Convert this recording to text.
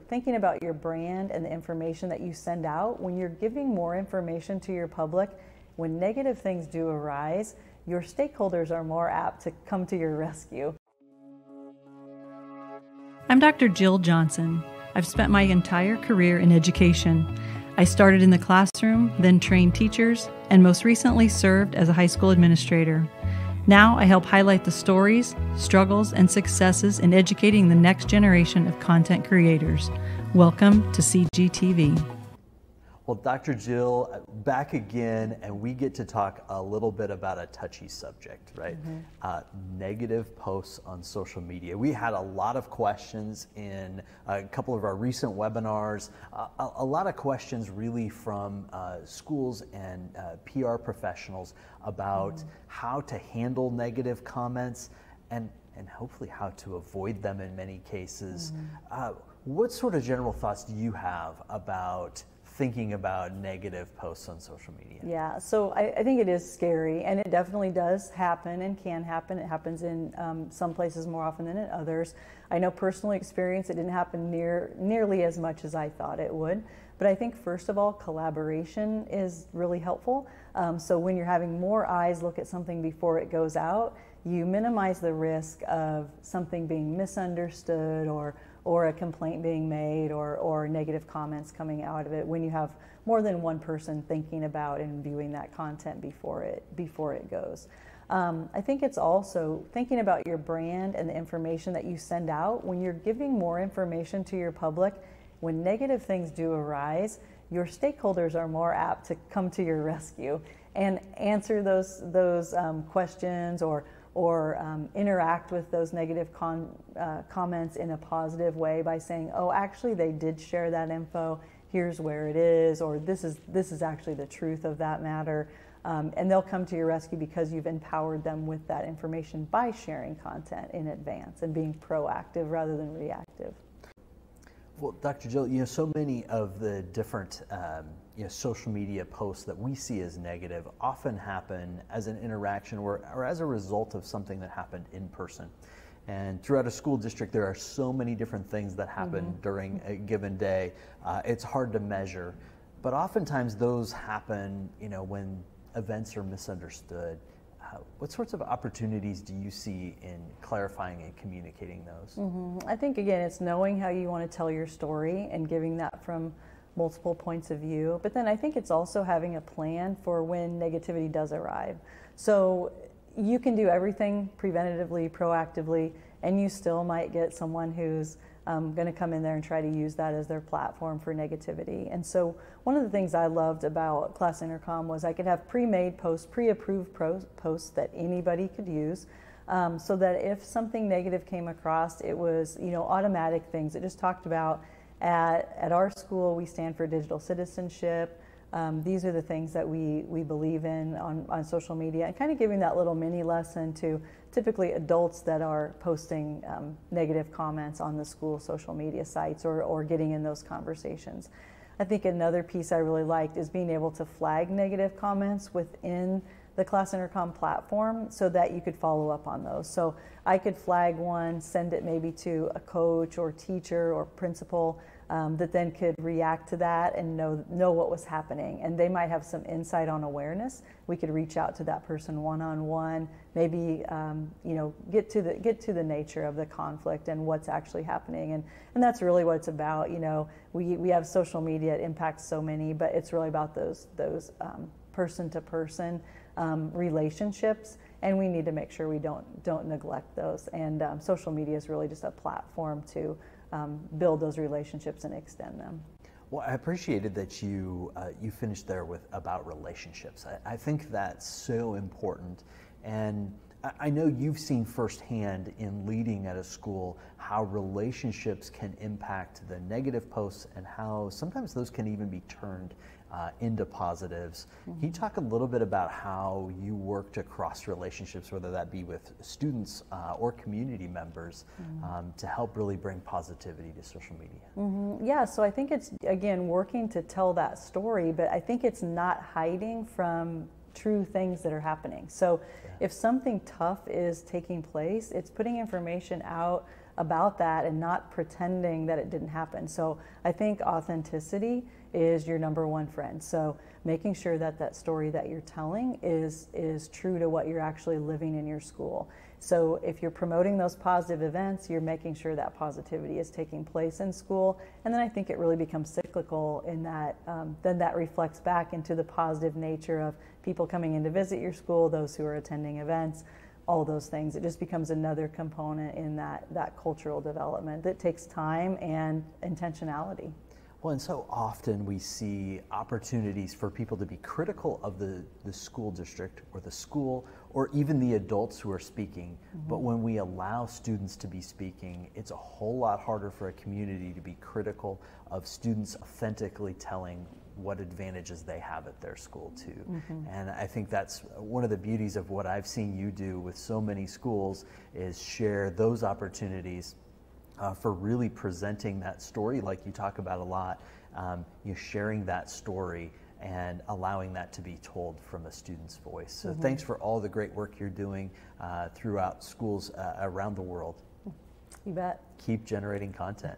thinking about your brand and the information that you send out, when you're giving more information to your public, when negative things do arise, your stakeholders are more apt to come to your rescue. I'm Dr. Jill Johnson. I've spent my entire career in education. I started in the classroom, then trained teachers, and most recently served as a high school administrator. Now I help highlight the stories, struggles, and successes in educating the next generation of content creators. Welcome to CGTV. Well, Dr. Jill, back again, and we get to talk a little bit about a touchy subject, right? Negative posts on social media. We had a lot of questions in a couple of our recent webinars, a lot of questions really from schools and PR professionals about how to handle negative comments and hopefully how to avoid them in many cases. What sort of general thoughts do you have about thinking about negative posts on social media? Yeah, so I think it is scary, and it definitely does happen and can happen. It happens in some places more often than in others. I know personal experience, it didn't happen nearly as much as I thought it would. But I think first of all, collaboration is really helpful. So when you're having more eyes look at something before it goes out, you minimize the risk of something being misunderstood or a complaint being made or negative comments coming out of it when you have more than one person thinking about and viewing that content before it goes. I think it's also thinking about your brand and the information that you send out. When you're giving more information to your public, when negative things do arise, your stakeholders are more apt to come to your rescue and answer those questions or interact with those negative comments in a positive way by saying, oh, actually they did share that info, here's where it is, or this is actually the truth of that matter. And they'll come to your rescue because you've empowered them with that information by sharing content in advance and being proactive rather than reactive. Well, Dr. Jill, so many of the different social media posts that we see as negative often happen as an interaction or as a result of something that happened in person. And throughout a school district, there are so many different things that happen during a given day. It's hard to measure, but oftentimes those happen, when events are misunderstood. What sorts of opportunities do you see in clarifying and communicating those? I think, again, it's knowing how you want to tell your story and giving that from multiple points of view. But then I think it's also having a plan for when negativity does arrive. So you can do everything preventatively, proactively, and you still might get someone who's going to come in there and try to use that as their platform for negativity. And so one of the things I loved about Class Intercom was I could have pre-made posts, pre-approved posts that anybody could use, so that if something negative came across, it was automatic things. It just talked about at our school we stand for digital citizenship. These are the things that we believe in on social media, and kind of giving that little mini lesson to typically adults that are posting negative comments on the school social media sites or getting in those conversations. I think another piece I really liked is being able to flag negative comments within the Class Intercom platform so that you could follow up on those. So I could flag one, send it maybe to a coach or teacher or principal that then could react to that and know what was happening. And they might have some insight on awareness. We could reach out to that person one-on-one, maybe get to the nature of the conflict and what's actually happening. And that's really what it's about. We have social media, it impacts so many, but it's really about those person-to-person relationships, and we need to make sure we don't neglect those. And social media is really just a platform to build those relationships and extend them. Well, I appreciated that you finished there with about relationships. I think that's so important, and I know you've seen firsthand in leading at a school how relationships can impact the negative posts and how sometimes those can even be turned into positives. Can you talk a little bit about how you work to cross relationships, whether that be with students or community members, to help really bring positivity to social media? Yeah, so I think it's, again, working to tell that story, but I think it's not hiding from true things that are happening. So if something tough is taking place, it's putting information out about that and not pretending that it didn't happen. So I think authenticity is your number one friend. So making sure that that story that you're telling is true to what you're actually living in your school. So if you're promoting those positive events, you're making sure that positivity is taking place in school. And then I think it really becomes cyclical in that then that reflects back into the positive nature of people coming in to visit your school, those who are attending events, all those things. It just becomes another component in that cultural development that takes time and intentionality. Well, and so often we see opportunities for people to be critical of the school district or the school or even the adults who are speaking. But when we allow students to be speaking, it's a whole lot harder for a community to be critical of students authentically telling what advantages they have at their school too. And I think that's one of the beauties of what I've seen you do with so many schools is share those opportunities for really presenting that story like you talk about a lot, sharing that story and allowing that to be told from a student's voice. So thanks for all the great work you're doing throughout schools around the world. You bet. Keep generating content.